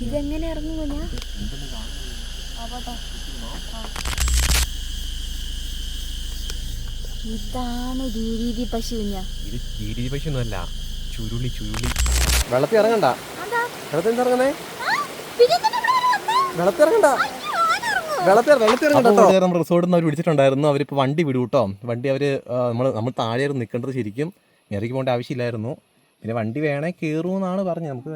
ഇതെങ്ങനെ ഇറങ്ങുമോ ഞാൻ? ഇതാണ് രീതി പശു. ഇത് രീതി പശു ഒന്നുമല്ല, ചുരുളി. വെള്ളത്തിൽ ഇറങ്ങണ്ട. വെള്ളത്തിൽ ഇറങ്ങണേ, വെള്ളത്തിൽ ഇറങ്ങണ്ട. നമ്മൾ റിസോർട്ടിൽ നിന്ന് അവർ വിളിച്ചിട്ടുണ്ടായിരുന്നു. അവരിപ്പോൾ വണ്ടി വിടും കേട്ടോ. വണ്ടി നമ്മൾ താഴെ നിൽക്കേണ്ടത് ശരിക്കും ഇറക്കി പോകേണ്ട ആവശ്യമില്ലായിരുന്നു. പിന്നെ വണ്ടി വേണേ കയറുമെന്നാണ് പറഞ്ഞത്. നമുക്ക്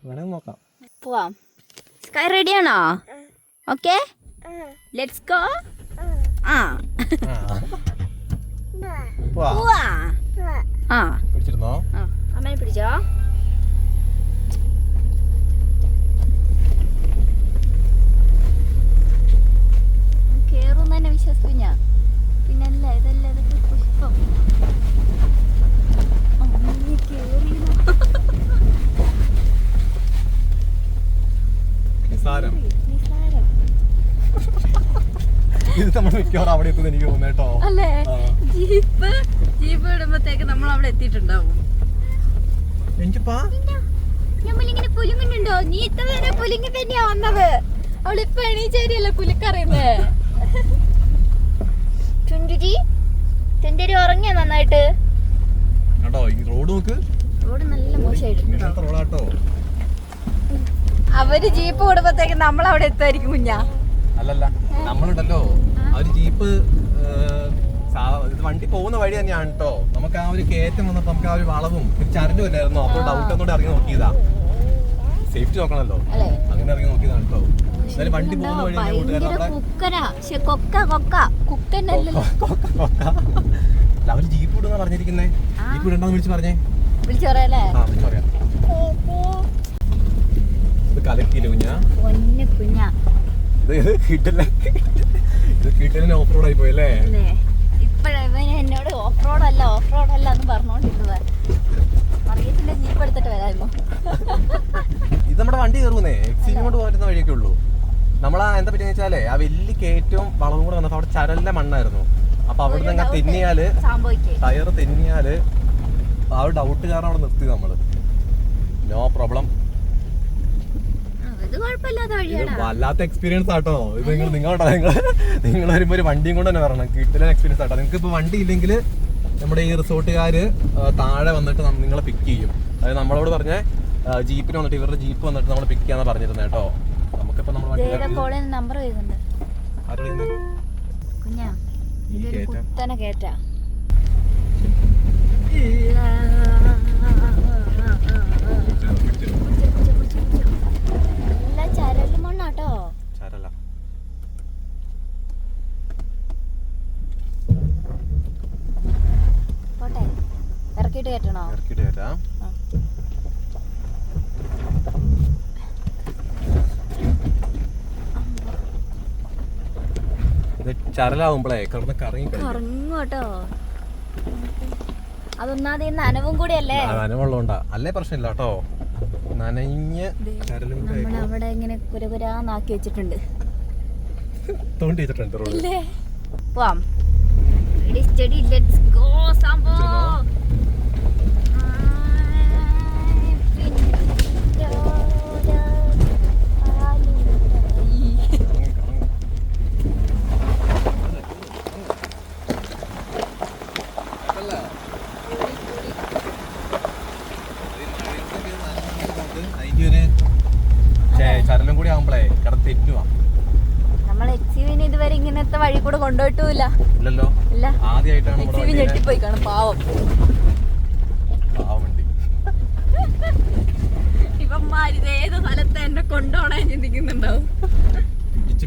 വേണേ നോക്കാം. പോവാം. സ്കൈ റെഡിയാണോ? Okay, let's go. പിടിച്ചിരുന്നോ? അമ്മനെ പിടിച്ചോ. കേറും തന്നെ വിശ്വസിക്കും ഞാൻ. പിന്നല്ല ഇതല്ല, ഇതൊക്കെ പുഷ്പം. നിസാരം. ഇത് നമ്മൾ മിക്കവാറും അവിടെ എത്തുന്ന എനിക്ക് തോന്നുന്നു കേട്ടോ. അല്ലേ? ജീപ്പ് ഇടുമ്പോഴത്തേക്ക് നമ്മൾ അവിടെ എത്തിയിട്ടുണ്ടാവും. നമ്മളിങ്ങനെ പുലുങ്ങുന്നുണ്ടോ? നീ ഇത്തവരെ പുലുങ്ങി തന്നെയാ വന്നത്. അവളിപ്പോ എണീച്ചേരിയല്ലേ പുലിക്കറിയുന്നേ. ചുണ്ടരി ഉറങ്ങിയ നന്നായിട്ട്. റോഡ് നല്ല മോശമായിട്ട്. അവര് ജീപ്പ് വിടുമ്പോഴത്തേക്ക് നമ്മൾ അവിടെ എത്തുമായിരിക്കും കുഞ്ഞാ. അല്ലല്ല, നമ്മളുണ്ടല്ലോ അവര് ജീപ്പ് വണ്ടി പോകുന്ന വഴി തന്നെയാണ് കേട്ടോ. നമുക്ക് ആ ഒരു കയറ്റം വന്നപ്പോ നമുക്ക് ആ ഒരു വളവും ചരലും ഇല്ലായിരുന്നോ. അപ്പോൾ ഡൗട്ട് ഒന്നുകൂടെ ഇറങ്ങി നോക്കിയതാ. സേഫ്റ്റി നോക്കണല്ലോ, അങ്ങനെ ഇറങ്ങി നോക്കിയതാണ് കേട്ടോ. എന്നാലും വണ്ടി പോകുന്ന വഴി അവര് ജീപ്പ് വിടുന്ന പറഞ്ഞിരിക്കുന്നേ. ജീപ്പ് വിടണ്ടെന്ന് വിളിച്ച് പറഞ്ഞേ. വിളിച്ചു പറയാം. ഇത് കലക്കിയില്ല കുഞ്ഞാ. ഇത് കിട്ടലിന് ഓഫ് റോഡ് ആയി പോയല്ലേ. ഇപ്പഴവന് എന്നോട് ഓഫ് റോഡ് അല്ല എന്ന് പറഞ്ഞോണ്ടിരുന്നത്. മറിയത്തിന്റെ ജീപ്പ് എടുത്തിട്ട് വരാമോ? ഇത് നമ്മുടെ വണ്ടി കയറുന്നേ. എക്സീനും കൊണ്ട് പോരുന്ന വഴിയൊക്കെ ഉള്ളൂ. നമ്മളാ എന്താ പറ്റിയെന്ന് വെച്ചാലേ ആ വലിയ കയറ്റവും വളവും കൂടെ വന്നപ്പോ അവിടെ ചരലിന്റെ മണ്ണായിരുന്നു. അപ്പൊ അവിടെ നിന്ന് തെന്നിയാല്, ടയർ തെന്നിയാല് ആ ഒരു ഡൗട്ട് കാരണം അവിടെ നിർത്തി നമ്മള്. No problem. വല്ലാത്ത എക്സ്പീരിയൻസ് ആട്ടോ ഇത്. നിങ്ങൾ വരുമ്പോ ഒരു വണ്ടിയും കൊണ്ട് തന്നെ വരണം. കിട്ടില്ല എക്സ്പീരിയൻസ് ആട്ടോ. നിങ്ങൾക്ക് ഇപ്പൊ വണ്ടി ഇല്ലെങ്കിൽ നമ്മുടെ ഈ റിസോർട്ടുകാര് താഴെ വന്നിട്ട് നിങ്ങളെ പിക്ക് ചെയ്യും. അതായത് നമ്മളോട് പറഞ്ഞ ജീപ്പിന് വന്നിട്ട് ഇവരുടെ ജീപ്പ് വന്നിട്ട് നമ്മൾ പിക്ക് ചെയ്യാന്ന് പറഞ്ഞിരുന്നത് കേട്ടോ. നമുക്കിപ്പോ നമ്പർ ഇറക്കിട്ട് കയറ്റണോ? ഇറക്കിട്ട് കയറ്റാം. ചരലാവുമ്പോഴേ കിടന്ന് കറങ്ങോട്ടോ. അതൊന്നാതെ നനവും കൂടി അല്ലേ? നനവുള്ളതുകൊണ്ടാ. അല്ലേ പ്രശ്നമില്ല കേട്ടോ. നനഞ്ഞ് നമ്മളവിടെ ഇങ്ങനെ കുരകുരാന്നാക്കി വെച്ചിട്ടുണ്ട്. തോണ്ടി വെച്ചിട്ടുണ്ട് റോഡ്. പോവാം. Let's go സംഭോ. ചരലും കൂടി ആവുമ്പോഴേ കിടന്ന് തെറ്റുവാ. നമ്മൾ എക്സിവിന് ഇതുവരെ ഇങ്ങനത്തെ വഴി കൂടെ കൊണ്ടുപോയിട്ടില്ല. ഇല്ലല്ലോ, ആദ്യമായിട്ടാണ്. എക്സിവി ഞെട്ടിപ്പോയി കാണും. പാവം വണ്ടി. ഇവന്മാര് ഏത് സ്ഥലത്ത് എന്നെ കൊണ്ടുപോണേ ചിന്തിക്കുന്നുണ്ടാവും.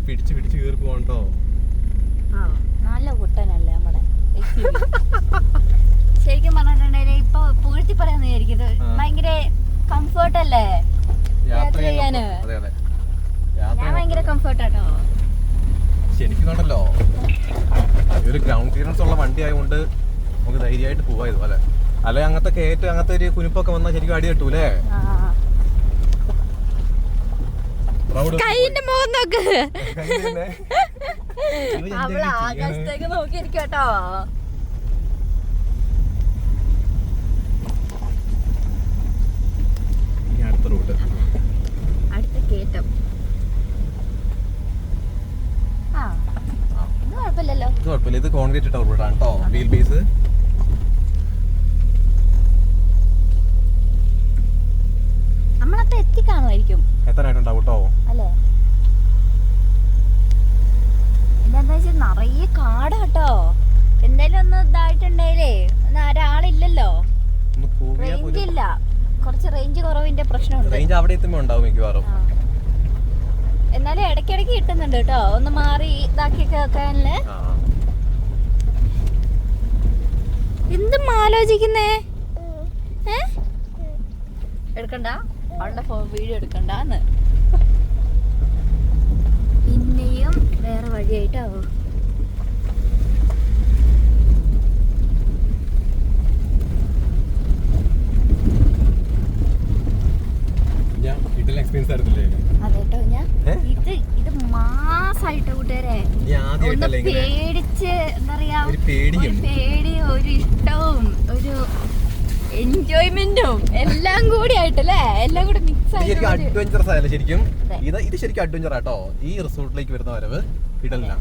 പിടിച്ച് കയറി പോകണ്ടോ. നല്ല കുട്ടനല്ലേ നമ്മുടെ എക്സിവി. ശരിക്കും പറഞ്ഞിട്ടുണ്ടെങ്കിൽ ഇപ്പൊ പുകഴ്ത്തി പറയാന്ന് വിചാരിക്കുന്നത് ഭയങ്കര കംഫേർട്ട് അല്ലേ യാത്ര ചെയ്യാന്. ഞാൻ ഭയങ്കര കംഫേർട്ടാട്ടോ. ശരിക്കുന്നുണ്ടല്ലോ ഒരു ഗ്രൗണ്ട് ക്ലിയറൻസ് ഉള്ള വണ്ടി ആയതുകൊണ്ട് നമുക്ക് ധൈര്യമായിട്ട് പോവാ ഇതുപോലെ. അല്ലെ അങ്ങനത്തെ കയറ്റ് അങ്ങനത്തെ ഒരു കുനിപ്പൊക്കെ വന്നാൽ ശരിക്കും അടി കിട്ടൂലേ. കൈന്റെ മുഖം നോക്ക്. അവള് ആകാശത്തേക്ക് നോക്കിയിരിക്കട്ടോ. അടുത്ത റൂട്ട് കുഴപ്പമില്ല. ഇത് കോൺക്രീറ്റ് ഇട്ട റോഡാണ് കേട്ടോ. വീൽ ബേസ് നമ്മളപ്പോ എത്തിക്കാണുമായിരിക്കും. എത്താനായിട്ടുണ്ടാവും കേട്ടോ. അല്ലേ? എന്താന്ന് വെച്ചാൽ നിറയെ കാടാട്ടോ. എന്തായാലും ഒന്ന് ഇതായിട്ടുണ്ടായില്ലേ, ഒരാളില്ലല്ലോ, റേഞ്ച് ഇല്ല, കുറച്ച് റേഞ്ച് കുറവിന്റെ പ്രശ്നമുണ്ട്. റേഞ്ച് അവിടെ എത്തുമ്പോ ഉണ്ടാവും മിക്കവാറും. എന്നാലും ഇടയ്ക്കിടയ്ക്ക് കിട്ടുന്നുണ്ട് കേട്ടോ, ഒന്ന് മാറി ഇതാക്കിയൊക്കെ വെക്കാനല്ലേ. എന്തും ആലോചിക്കുന്നേ? എടുക്കണ്ട, അവളുടെ വീഡിയോ എടുക്കണ്ടെന്ന്. പിന്നെയും വേറെ വഴിയായിട്ടാവോ? അതെട്ടോ, ഞാൻ ഇത് മാസായിട്ട് കൂട്ടുകാരെ പേടിച്ച് എന്താ പറയാ, ഒരു പേടിയും ഒരു ഇഷ്ടവും ഒരു എൻജോയ്മെന്റും എല്ലാം കൂടി ആയിട്ടല്ലേ, എല്ലാം കൂടി മിക്സ് ആയിട്ട് അഡ്വഞ്ചറസ് ആയല്ലേ ശരിക്കും. ഇത് ശരിക്കും അഡ്വഞ്ചർ ആട്ടോ. ഈ റിസോർട്ടിലേക്ക് വരുന്ന വരവ് കിടലില്ല.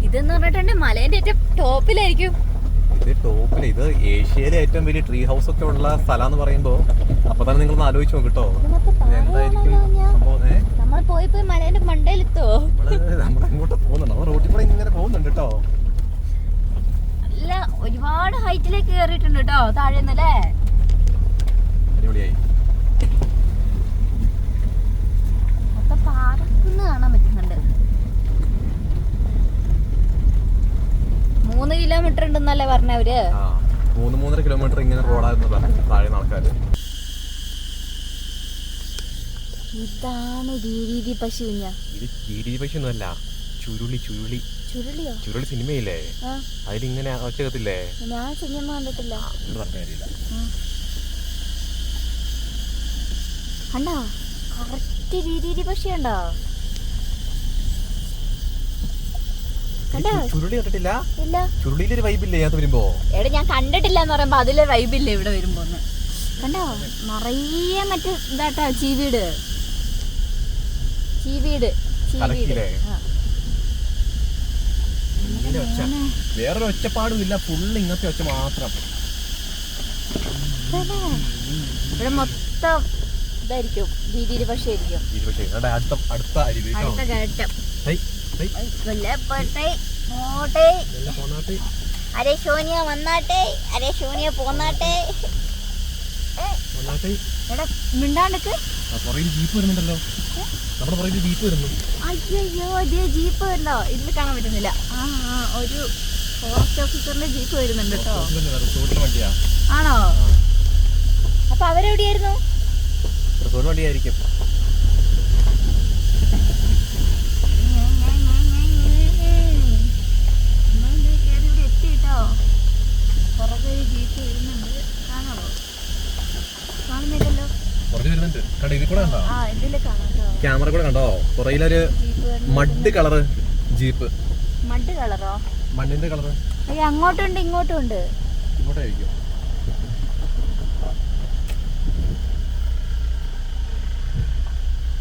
ഇതെന്ന് പറഞ്ഞിട്ടുണ്ടെങ്കിൽ മലേന്റെ ഏറ്റവും ടോപ്പിലായിരിക്കും. ഇത് ഏഷ്യയിലെ ഏറ്റവും വലിയ ട്രീ ഹൗസ് ഒക്കെ ഉള്ള സ്ഥലം എന്ന് പറയുമ്പോ അപ്പൊ തന്നെ നിങ്ങൾ ആലോചിച്ച് നോക്കിട്ടോ എന്തായിരിക്കും സംഭവം. നമ്മൾ പോയി മലേന്റെ മണ്ടയിലെത്തോ? നമ്മളെങ്ങോട്ട് പോകുന്നുണ്ട്, നമ്മൾ റോഡിൽ കൂടെ ഇങ്ങനെ പോകുന്നുണ്ട് കേട്ടോ. അല്ല, ഒരുപാട് ഹൈറ്റിലേക്ക് കയറിയിട്ടുണ്ട് കേട്ടോ താഴെന്നല്ലേ. അടിപൊളിയായി. മൊത്തം പാറക്കുന്ന് കാണാൻ പറ്റുന്നുണ്ട്. 3 കിലോമീറ്റർ ഉണ്ടെന്നല്ലേ പറഞ്ഞവര്. 3-3.5 കിലോമീറ്റർ ഇങ്ങനെ റോഡായിരുന്നു താഴെ ആൾക്കാര്. ഇതാണ് രീതി പശു. ഇത് രീതി പശു ഒന്നുമല്ല, ചുരുളി സിനിമയില്ലേ, അതിലിങ്ങനെ ഒച്ചകത്തില്ലേ? ഞാൻ സിനിമ കണ്ടിട്ടില്ല. കണ്ടോ കറക്റ്റ് രീതി പശു ഉണ്ടോ? ചുരുളി കണ്ടിട്ടില്ല? ചുരുളിയിലൊരു വൈബില്ലേ അത് വരുമ്പോ? എടാ ഞാൻ കണ്ടിട്ടില്ല എന്ന് പറയുമ്പോ അതിലെ വൈബില്ലേ ഇവിടെ വരുമ്പോ? കണ്ടോ നിറയെ മറ്റേ ഇതാട്ടാ ചീവീട്. വേറൊരു ഒച്ചപ്പാടും ഇല്ല, ഫുള്ള് ഇങ്ങനത്തെ ഒച്ച മാത്രം. ഇവിടെ മൊത്തം ഇതായിരിക്കും, രീതി പക്ഷേ അടുത്ത കയറ്റം. അരെ സോനിയ വന്നാട്ടെ, അരെ സോനിയ പോന്നാട്ടെ. എടാ മിണ്ടാണ്ടക്ക്. ജീപ്പ് വരുന്നുണ്ടല്ലോ, നമ്മുടെ പുറകിൽ ജീപ്പ് വരുന്നു. അയ്യോ അതേ ജീപ്പ് വരുന്നോ? ഇതിൽ കാണാൻ പറ്റുന്നില്ല. ഒരു ഫോറസ്റ്റ് ഓഫീസറിന്റെ ജീപ്പ് വരുന്നുണ്ട് കേട്ടോ. വണ്ടിയാ? ആണോ? അപ്പൊ അവരെവിടെയായിരുന്നു? റിസോർട്ട് വണ്ടിയായിരിക്കും. ക്യാമറ കൂടെ കണ്ടോ? പുറയിലൊരു മഡ് കളറ് ജീപ്പ്. മഡ് കളറോ? മണ്ണിന്റെ കളറ്. അങ്ങോട്ടുണ്ട് ഇങ്ങോട്ടും ഉണ്ട്. ഇങ്ങോട്ടായിരിക്കും.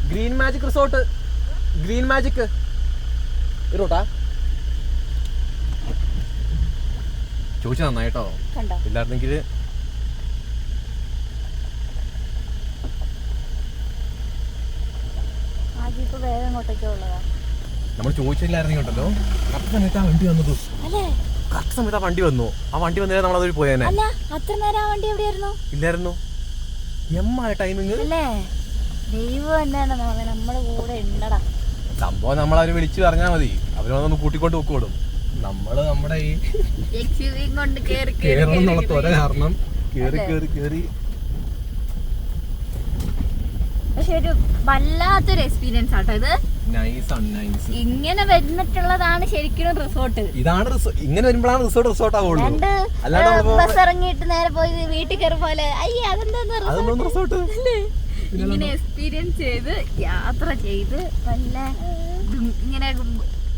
Green magic resort. Green magic റൂട്ടാ ചോദിച്ചു നന്നായിട്ടോ. ഇല്ലായിരുന്നെങ്കിൽ നമ്മൾ ചോദിച്ചില്ലായിരുന്നെങ്കിലോ കറക്റ്റ് സമയത്ത് ആ വണ്ടി വന്നത്. കറക്റ്റ് സമയത്ത് ആ വണ്ടി വന്നു. ആ വണ്ടി വന്നേ നമ്മൾ അതൊരു പോയേനെ. ഇല്ലായിരുന്നു. എമ്മായ ടൈമിങ്. സംഭവം നമ്മളവര് വിളിച്ചു പറഞ്ഞാൽ മതി, അവരൊന്ന് കൂട്ടിക്കൊണ്ട് പൊക്കോടും. നമ്മള് നമ്മുടെ ഈ കേരളം എന്നുള്ള തൊര കാരണം കേറി. പക്ഷെ ഒരു വല്ലാത്തൊരു എക്സ്പീരിയൻസ് ആട്ടോ ഇത്. ഇങ്ങനെ വരുന്നിട്ടുള്ളതാണ് ശരിക്കും റിസോർട്ട്. ഇതാണ് ഇങ്ങനെ വരുമ്പോഴാണ് റിസോർട്ട് ആവുള്ളൂ. ബസ് ഇറങ്ങിയിട്ട് നേരെ പോയി വീട്ടിൽ കയറി പോലെ. അയ്യേ അതെന്താ റിസോർട്ട്? ഇങ്ങനെ എക്സ്പീരിയൻസ് ചെയ്ത് യാത്ര ചെയ്ത് വല്ല ഇങ്ങനെ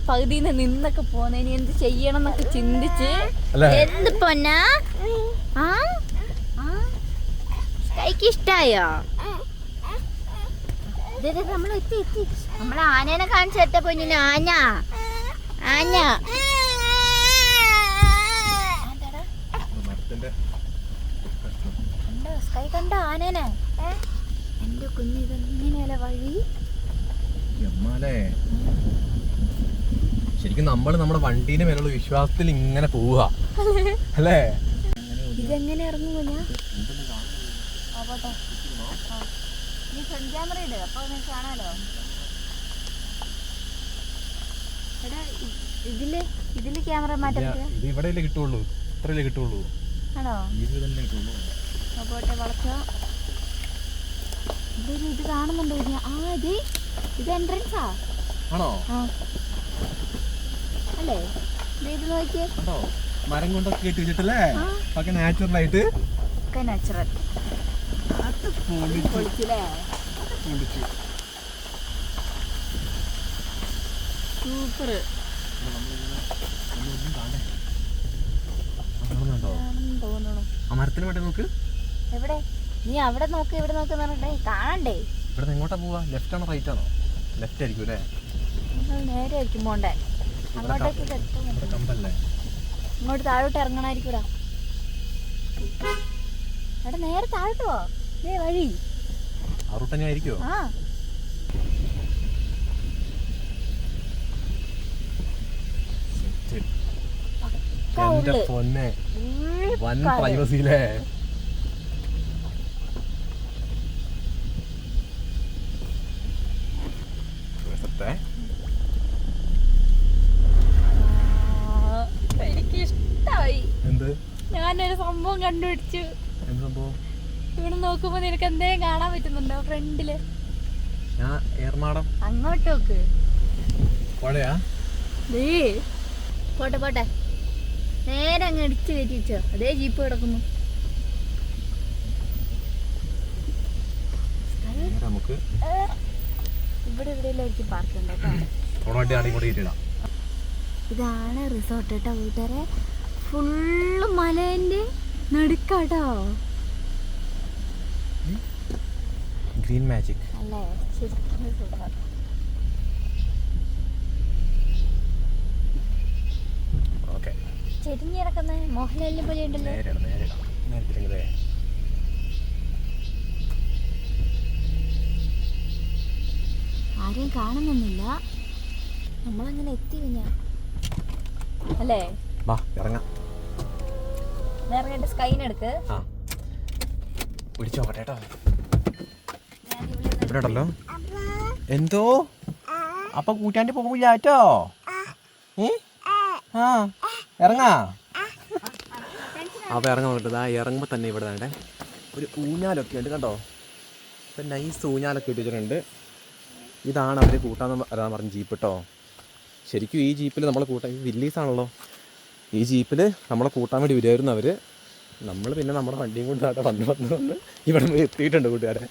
പകുതിന്ന് നിന്നൊക്കെ പോന്നതിന് എന്ത് ചെയ്യണം എന്നൊക്കെ ചിന്തിച്ച് എന്ത് പൊന്നാ കൈക്ക് ഇഷ്ടായോ? നമ്മൾ എത്തി നമ്മളെ ആനേനെ കാണിച്ചെത്ത പൊന്നിന് ആന ആന കൈ കണ്ട ആനേനെ. എന്റെ കുഞ്ഞ് ഇതെങ്ങനെയല്ല വഴി. ശരിക്കും നമ്മള് നമ്മുടെ വണ്ടീന്റെ മേലുള്ള വിശ്വാസത്തിൽ ഇങ്ങനെ പോവുക അല്ലേ? ഇതെങ്ങനെ ഇറങ്ങും കുഞ്ഞാ? പോട്ടെ, നീ ഫ്രണ്ട് ക്യാമറ ഇട്, അപ്പൊ നിനക്ക് കാണാലോ. എടാ ഇതില് ക്യാമറ മാറ്റാൻ ഇത് ഇവിടെ കിട്ടുള്ളൂ, ഇത്രയല്ലേ കിട്ടുള്ളൂ. ആണോ? പോട്ടെ, വളച്ചോ. ഇത് കാണുന്നുണ്ടോ? ഇത് എൻട്രൻസാ ആണോ? അല്ലേ? ഇത് നോക്കിയേ, മരം കൊണ്ടൊക്കെ കെട്ടി വെച്ചിട്ടല്ലേ? ഒക്കെ നാച്ചുറൽ ആയിട്ട്. ഒക്കെ നാച്ചുറൽ. സൂപ്പർ. ആ മരത്തിന് വേണ്ടി നോക്ക്. എവിടെ? നീ അവിടെ നോക്ക്, ഇവിടെ നോക്ക് കാണണ്ടേ? ഇവിടെ എങ്ങോട്ടാ പോവാ? ലെഫ്റ്റ് ആണോ റൈറ്റ് ആണോ? ലെഫ്റ്റ് ആയിരിക്കും അല്ലേ? നേരെ ആയിരിക്കും പോണ്ടേ. അങ്ങോട്ടേക്ക് കമ്പല്ലേ? ഇങ്ങോട്ട് താഴോട്ട് ഇറങ്ങണായിരിക്കൂടാ. എടാ നേരെ താഴോട്ട് പോ, വഴി ആ റൂട്ട് തന്നെ ആയിരിക്കുമോ? എന്റെ പൊന്നെ, വൻ പ്രൈവസിയില്ലേ? എനിക്ക് ഇഷ്ടായി. എന്ത്? ഞാനൊരു സംഭവം കണ്ടുപിടിച്ചു. എന്ത് സംഭവം? ഇവിടെ നോക്കുമ്പോ നിനക്ക് എന്തേലും കാണാൻ പറ്റുന്നുണ്ടോ ഫ്രണ്ടില്? അങ്ങോട്ട് നോക്ക്. പോട്ടെ പോട്ടെ, നേരെ അങ്ങ് ഇടിച്ചു കയറ്റിച്ചോ. അതേ ജീപ്പ് കിടക്കുന്നു. ഇവിടെ എവിടെയെല്ലാം പാർക്ക് ഉണ്ട് കേട്ടോ. ഇതാണ് റിസോർട്ട് കേട്ടോ വീട്ടുകാരെ. ഫുള്ള് മലേന്റെ നടുക്കാട്ടോ. ഗ്രീൻ മാജിക് അല്ലേ? ശരിക്കും സൂപ്പർ. ഓക്കേ, ചെരിഞ്ഞ് കിടക്കുന്ന മോഹൻലാലിനെ പോലെ ഉണ്ടല്ലോ. ആരെയും കാണുന്നൊന്നുമില്ല. നമ്മളങ്ങനെ എത്തി കഴിഞ്ഞാ അല്ലേ? ഇറങ്ങാം. ഇറങ്ങിട്ട് സ്കൈനെടുക്ക്. പിടിച്ചോട്ടെ കേട്ടോ. ഇവിടെ ഉണ്ടല്ലോ. എന്തോ അപ്പൊ കൂട്ടാണ്ട് പോകില്ല കേട്ടോ. ഇറങ്ങാ. അപ്പൊ ഇറങ്ങാൻ പറ്റത്. ഇറങ്ങുമ്പോ തന്നെ ഇവിടെ വേണ്ടേ ഒരു ഊഞ്ഞാലൊക്കെ ഉണ്ട് കണ്ടോ. ഇപ്പൊ നൈസ് ഊഞ്ഞാലൊക്കെ ഇട്ട് വെച്ചിട്ടുണ്ട്. ഇതാണ് അവർ കൂട്ടാന്ന് വരാൻ പറഞ്ഞ ജീപ്പ് കേട്ടോ. ശരിക്കും ഈ ജീപ്പിൽ നമ്മളെ കൂട്ടാൻ, വില്ലീസാണല്ലോ, ഈ ജീപ്പിൽ നമ്മളെ കൂട്ടാൻ വേണ്ടി വരുമായിരുന്നു അവർ. നമ്മൾ പിന്നെ നമ്മുടെ വണ്ടിയും കൊണ്ട് വന്ന് ഇവിടെ എത്തിയിട്ടുണ്ട് കൂട്ടുകാരെ.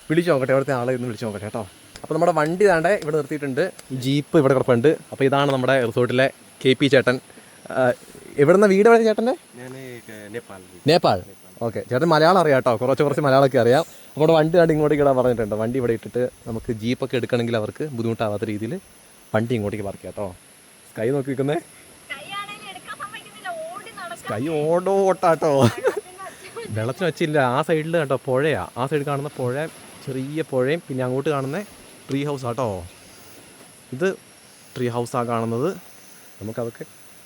വിളിച്ചു നോക്കട്ടെ, അവിടുത്തെ ആളെ ഇന്ന് വിളിച്ചു നോക്കട്ടെ കേട്ടോ. അപ്പോൾ നമ്മുടെ വണ്ടി താണ്ടെ ഇവിടെ നിർത്തിയിട്ടുണ്ട്. ജീപ്പ് ഇവിടെ കിടപ്പുണ്ട്. അപ്പോൾ ഇതാണ് നമ്മുടെ റിസോർട്ടിലെ KP ചേട്ടൻ. എവിടുന്ന വീട് എവിടെ ചേട്ടൻ്റെ? നേപ്പാൾ. ഓക്കെ, ചേട്ടൻ മലയാളം അറിയാം കേട്ടോ, കുറച്ച് മലയാളമൊക്കെ അറിയാം. അപ്പോൾ വണ്ടി താണ്ട് ഇങ്ങോട്ടേക്ക് ഇടാൻ പറഞ്ഞിട്ടുണ്ട്. വണ്ടി ഇവിടെ ഇട്ടിട്ട് നമുക്ക് ജീപ്പൊക്കെ എടുക്കണമെങ്കിൽ അവർക്ക് ബുദ്ധിമുട്ടാവാത്ത രീതിയിൽ വണ്ടി ഇങ്ങോട്ടേക്ക് പാർക്ക് ചെയ്യാം കേട്ടോ. സ്കൈ നോക്കി നിൽക്കുന്നേ, സ്കൈ ഓട്ടാട്ടോ. വെള്ളത്തിന് വെച്ചില്ല. ആ സൈഡിൽ കേട്ടോ പുഴയാണ്. ആ സൈഡിൽ കാണുന്ന പുഴ, ചെറിയ പുഴയും പിന്നെ അങ്ങോട്ട് കാണുന്ന ട്രീ ഹൗസ് ആട്ടോ. ഇത് ട്രീ ഹൗസാണ് കാണുന്നത്. നമുക്കതൊക്കെ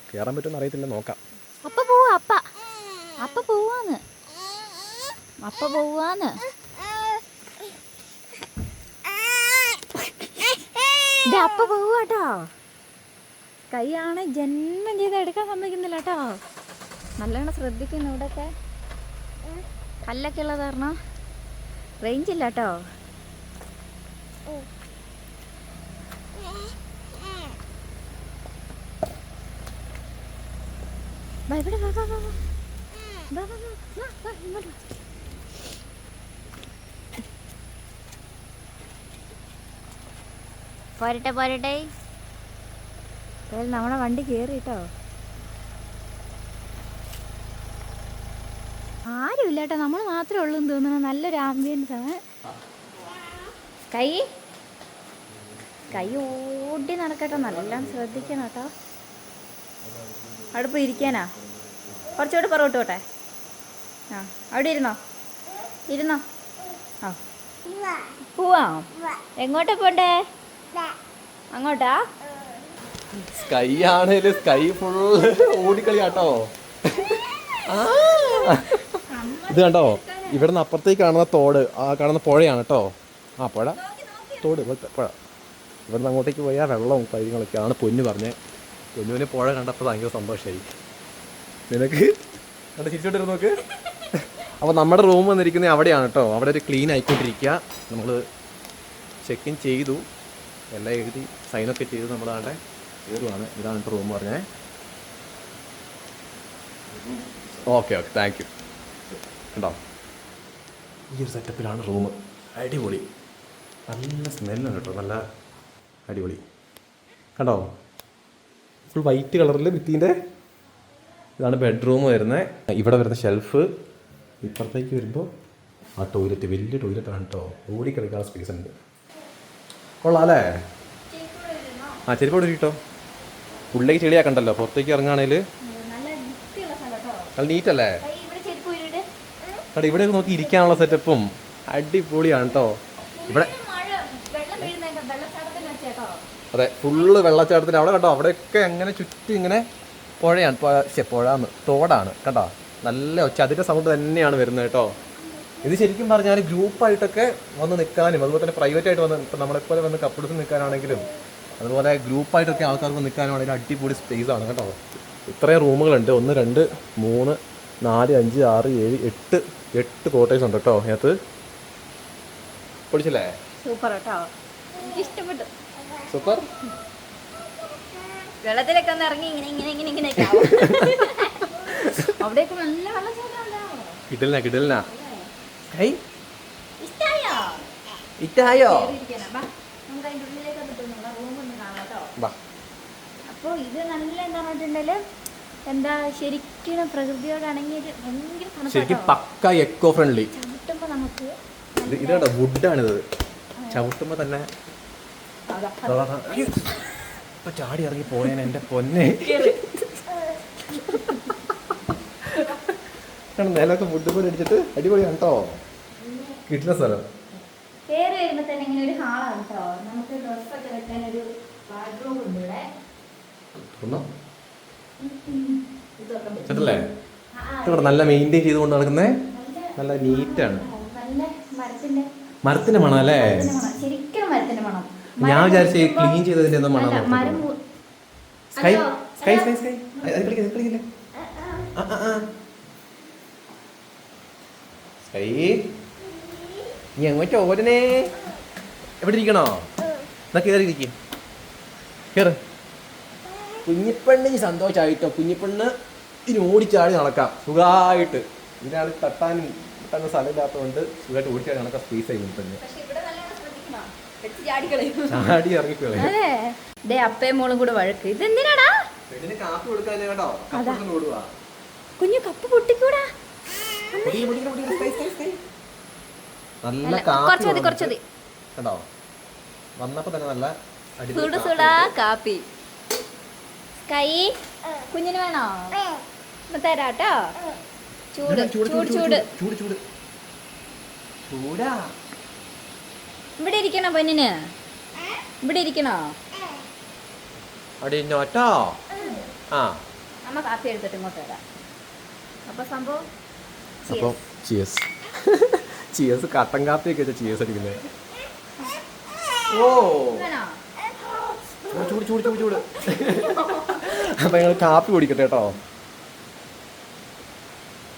കയറാൻ പറ്റുമെന്ന് അറിയത്തില്ല, നോക്കാം. അപ്പ പോവാന്ന് അപ്പ പോവാട്ടോ. കൈയാണ് ജന്മം ചെയ്ത് എടുക്കാൻ സമ്മതിക്കുന്നില്ല കേട്ടോ. നല്ലോണം ശ്രദ്ധിക്കുന്നു. ഇവിടെയൊക്കെ കല്ലൊക്കെ ഉള്ളത് കാരണം റേഞ്ച് ഇല്ല കേട്ടോ. ഇവിടെ പോരട്ടെ പോരട്ടെ. നമ്മളെ വണ്ടി കയറി കേട്ടോ. ആരുമില്ല കേട്ടോ, നമ്മൾ മാത്രമേ ഉള്ളൂ എന്ന് തോന്നുന്നു. നല്ലൊരു ആംബിയൻസ് ആണ്. കൈ ഓടി നടക്കട്ടോ, നല്ല ശ്രദ്ധിക്കണം കേട്ടോ. അവിടെ പോയി ഇരിക്കാനാ? കുറച്ചുകൂടെ പുറകോട്ട് പോട്ടെ. ആ അവിടെ ഇരുന്നോ. ആ പോവാം. എങ്ങോട്ടാ പോണ്ടേ? അങ്ങോട്ടാ? സ്കൈ ആണേലും സ്കൈ ഫുള്ള് ഓടിക്കളിയാട്ടോ. ഇത് കണ്ടോ, ഇവിടുന്ന് അപ്പുറത്തേക്ക് കാണുന്ന തോട്, ആ കാണുന്ന പുഴയാണ് കേട്ടോ. ആ പുഴ, തോട് പുഴ. ഇവിടുന്ന് അങ്ങോട്ടേക്ക് പോയാൽ വെള്ളവും കാര്യങ്ങളൊക്കെയാണ് പൊന്നു പറഞ്ഞത്. പൊന്നുവിന് പുഴ കണ്ടപ്പോൾ ഭയങ്കര സന്തോഷമായി. നിനക്ക് കണ്ട് ചിരിച്ചോണ്ടിരുന്നു നോക്ക്. അപ്പോൾ നമ്മുടെ റൂം വന്നിരിക്കുന്നത് അവിടെയാണ് കേട്ടോ. അവിടെ ഒരു ക്ലീൻ ആയിക്കൊണ്ടിരിക്കുക. നമ്മൾ ചെക്ക് ഇൻ ചെയ്തു, എല്ലാം എഴുതി സൈനൊക്കെ ചെയ്തു. നമ്മളാണ്ടെ കയറുവാണ്. ഇതാണ് ഇപ്പോൾ റൂം പറഞ്ഞേ. Okay thank you. കണ്ടോ, ഈ ഒരു സെറ്റപ്പിലാണ് റൂം. അടിപൊളി, നല്ല സ്മെല്ലാണ് കേട്ടോ, നല്ല അടിപൊളി. കണ്ടോ, ഫുൾ വൈറ്റ് കളറിൽ ഭിത്തിൻ്റെ. ഇതാണ് ബെഡ്റൂം വരുന്നത്. ഇവിടെ വരുന്ന ഷെൽഫ്. ഇപ്പുറത്തേക്ക് വരുമ്പോൾ ആ ടോയ്ലറ്റ്, വലിയ ടോയ്ലറ്റാണ് കേട്ടോ. ഓടിക്കളിക്കാനുള്ള സ്പേസ് ഉണ്ട്. കൊള്ളാം അല്ലേ? ആ ചെരുപ്പോട് കിട്ടോ. ഉള്ളിലേക്ക് ചെളിയാക്കണ്ടല്ലോ. പുറത്തേക്ക് ഇറങ്ങുകയാണെങ്കിൽ നല്ല നീറ്റല്ലേ? അവിടെ ഇവിടെ നോക്കി ഇരിക്കാനുള്ള സെറ്റപ്പും അടിപൊളിയാണ് കേട്ടോ. ഇവിടെ അതെ, ഫുള്ള് വെള്ളച്ചാട്ടത്തിന് അവിടെ കണ്ടോ. അവിടെയൊക്കെ എങ്ങനെ ചുറ്റും ഇങ്ങനെ പുഴയാണ്. പുഴന്ന് തോടാണ് കേട്ടോ. നല്ല ഒച്ച, അതിൻ്റെ സൗണ്ട് തന്നെയാണ് വരുന്നത് കേട്ടോ. ഇത് ശരിക്കും പറഞ്ഞാൽ ഗ്രൂപ്പായിട്ടൊക്കെ വന്ന് നിൽക്കാനും, അതുപോലെ തന്നെ പ്രൈവറ്റായിട്ട് വന്ന്, ഇപ്പം നമ്മളെപ്പോലെ വന്ന് കപ്പിൾസ് നിൽക്കാനാണെങ്കിലും, അതുപോലെ ഗ്രൂപ്പായിട്ടൊക്കെ ആൾക്കാർക്ക് നിൽക്കാനാണെങ്കിലും അടിപൊളി സ്പേസ് ആണ് കേട്ടോ. ഇത്രയും റൂമുകളുണ്ട്. 1 2 3 4 5 6 7 8 ക്വാർട്ടേഴ്സ് ഉണ്ട് കേട്ടോ അതിനകത്ത്. പൊളിച്ചല്ലേ? സൂപ്പർ കേട്ടോ, ഇഷ്ടപ്പെട്ടു. സൂപ്പർ. വെള്ളത്തിലൊക്കെ ഒന്ന് ഇറങ്ങി ഇങ്ങനെ അവിടെയൊക്കെ നല്ല വെള്ളം കിടലനാ. ഇഷ്ടായോ? അപ്പൊ ഇത് നല്ല എന്താ പറഞ്ഞിട്ടുണ്ടെങ്കില്, എന്താ ശരിക്കും പ്രകൃതിയോടാണെങ്കിൽ ഭയങ്കര ശരിക്കും പക്ക എക്കോ ഫ്രണ്ട്ലി. ചവിട്ടുമ്പോ നമുക്ക് ഇതാണോ വുഡാണിത്. ചവിട്ടുമ്പോ തന്നെ ഇപ്പൊ ചാടി ഇറങ്ങി പോയേനെ എൻ്റെ പൊന്നെ. നിലൊക്കെ വുഡ് പോലെ അടിച്ചിട്ട് അടിപൊളിയാണ് കേട്ടോ. കിട്ടുന്ന സ്ഥലം. കേറി വരുമ്പോ തന്നെ ഇങ്ങനെ ഒരു ഹാളാണ് കേട്ടോ. നമുക്ക് ഡ്രസ്സൊക്കെ വെക്കാൻ ഒരു വാർഡ്രോബ് ഉണ്ട് ഇവിടെ. ചേട്ടല്ലേ നല്ല മെയിൻറ്റെയിൻ ചെയ്തുകൊണ്ട് നടക്കുന്നേ. നല്ല നീറ്റാണ്. മരത്തിന്റെ മണം അല്ലേ? ശരിക്കും മരത്തിന്റെ മണം. ഞാൻ വിചാരിച്ച ക്ലീൻ ചെയ്തതിന്റെ എന്തോ മണം. സ്കൈ സ്കൈ സ്കൈ സ്കൈ കളിക്കില്ലേ? സ്കൈ നീ അങ്ങോട്ട് ഓരനെ. എവിടെ ഇരിക്കണോ? എന്നാ കയറി ഇരിക്കും. കയറ്. കുഞ്ഞിപ്പെണ്ണിന് സന്തോഷമായിട്ടോ. കുഞ്ഞിപ്പെണ്ണ് ഇനി ഓടിച്ചാടി നടക്കാം സുഖമായിട്ട്. ഇതിനാൾ തട്ടാനും സ്ഥലമില്ലാത്തതുകൊണ്ട് സുഖമായിട്ട് ഓടിച്ചാടി നടക്കാൻ സ്പേസ് ആയി. കുഞ്ഞിപ്പെണ്ണ് ചാടി ഇറങ്ങിക്കളെ. അപ്പയും മോളും കൂടെ വഴക്ക്. ഇതെന്തിനാടാ? കാപ്പി കൊടുക്കാനേ കേട്ടോ. കുഞ്ഞു കപ്പ് പൊട്ടിക്കൂടാ. നല്ല കുറച്ചതി കേട്ടോ. വന്നപ്പോ തന്നെ നല്ല സുടാ കാപ്പി. സ്കൈ കുഞ്ഞിന് വേണോ? തരാട്ടോ. ചൂട് ചൂട് ചൂട് ചൂട് ചൂട് ചൂടാ. ഇവിടെ ഇരിക്കണോ പൊന്നിന്? ഇവിടെ ഇരിക്കണോ? അവിടെ ഇരുന്നോട്ടോ. ആ അമ്മ കാപ്പി എടുത്തിട്ട് ഇങ്ങോട്ട് വരാം. അപ്പൊ സംഭവം ചിയേഴ്സ് കട്ടൻ കാപ്പിയൊക്കെ വെച്ചാൽ ചിയേഴ്സ് അടിക്കുന്നത്. ഓ ചൂട് ചൂട് ചൂട് ചൂട്. അപ്പൊ ഞങ്ങൾ കാപ്പി കുടിക്കട്ടെ കേട്ടോ.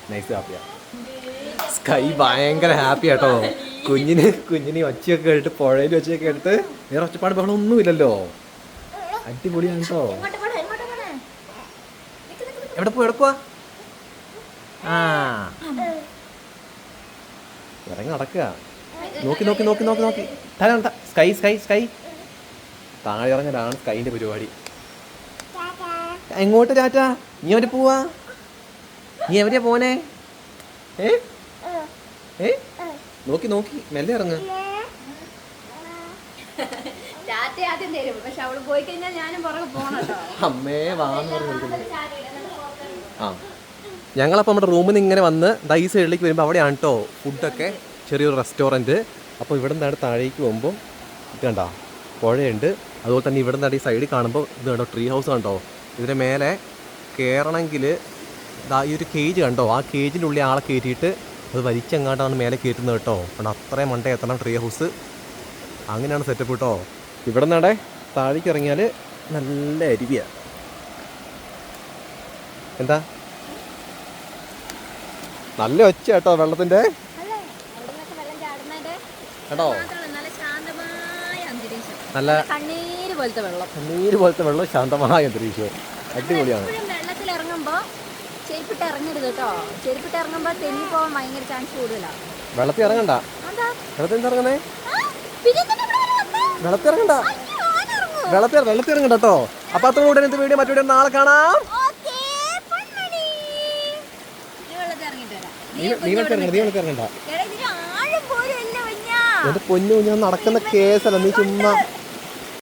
നൈസ് കാപ്പിയാ. സ്കൈ ഭയങ്കര ഹാപ്പി ആട്ടോ. കുഞ്ഞിന് ഒച്ചയൊക്കെ എടുത്ത് പുഴയിൽ ഒച്ചയൊക്കെ എടുത്ത് വേറെ ഒച്ചപ്പാട് ബഹളം ഒന്നുമില്ലല്ലോ. അടിപൊളിയാണ് കേട്ടോ. എവിടെ പോവാ? ആ ഇറങ്ങി നടക്കുക. നോക്കി തല സ്കൈ സ്കൈ സ്കൈ താഴെ ഇറങ്ങലാണ് സ്കൈൻ്റെ പരിപാടി. എങ്ങോട്ട് ടാറ്റ? നീ എവിടെ പോവാ? നീ എവിടെയാ പോനെ? നോക്കി നോക്കി മെല്ലെ ഇറങ്ങ്. അമ്മേ വാന്ന് പറഞ്ഞു. ആ ഞങ്ങളപ്പോൾ നമ്മുടെ റൂമിൽ നിന്ന് ഇങ്ങനെ വന്ന് ഈ സൈഡിലേക്ക് വരുമ്പോൾ അവിടെയാണ് കേട്ടോ ഫുഡൊക്കെ, ചെറിയൊരു റെസ്റ്റോറൻറ്റ്. അപ്പോൾ ഇവിടെ നിന്നാണ് താഴേക്ക് പോകുമ്പോൾ ഇത് കണ്ടോ പുഴയുണ്ട്. അതുപോലെ തന്നെ ഇവിടെ നിന്നാണ് ഈ സൈഡിൽ കാണുമ്പോൾ ഇത് കണ്ടോ ട്രീ ഹൗസ് കണ്ടോ. ഇതിൻ്റെ മേലെ കയറണമെങ്കിൽ ഈ ഒരു കേജ് കണ്ടോ, ആ കേജിൻ്റെ ഉള്ളിൽ ആളെ കയറ്റിയിട്ട് അത് വലിച്ചെങ്ങാണ്ടാണ് മേലെ കയറ്റുന്നത് കേട്ടോ. കാരണം അത്രയും മണ്ടേ എത്തണം ട്രീ ഹൗസ്. അങ്ങനെയാണ് സെറ്റപ്പ് കേട്ടോ. ഇവിടെ നിന്നാടെ താഴേക്ക് ഇറങ്ങിയാൽ നല്ല അരുവിയാണ്. എന്താ നല്ല ഒച്ച കേട്ടോ വെള്ളത്തിൻ്റെ കേട്ടോ. നല്ല കണ്ണീര് പോലത്തെ വെള്ളം, ശാന്തമായ അന്തരീക്ഷം, അടിപൊളിയാണ്. വെള്ളത്തിൽ ഇറങ്ങുമ്പോ ചെരുപ്പിട്ട് ഇറങ്ങരുത് കേട്ടോ. ചെരുപ്പിട്ട് ഇറങ്ങുമ്പോ തെന്നി പോവാൻ ഭയങ്കര ചാൻസ് കൂടുതലാണ്. വെള്ളത്തിൽ ഇറങ്ങണ്ട. വെള്ളത്തിൽ എന്താ ഇറങ്ങണേ? വെള്ളത്തിൽ ഇറങ്ങണ്ട, വെള്ളത്തിൽ ഇറങ്ങണ്ട കേട്ടോ. അപ്പൊ അത്തോടെ എന്ത് വീഡിയോ മറ്റു വീഡിയോ നാളെ കാണാം. നീ വെള്ളത്തിൽ ഇറങ്ങണ്ട. എന്റെ പൊന്നു, ഞാൻ നടക്കുന്ന കേസല്ല, നീ ചുമ്മാ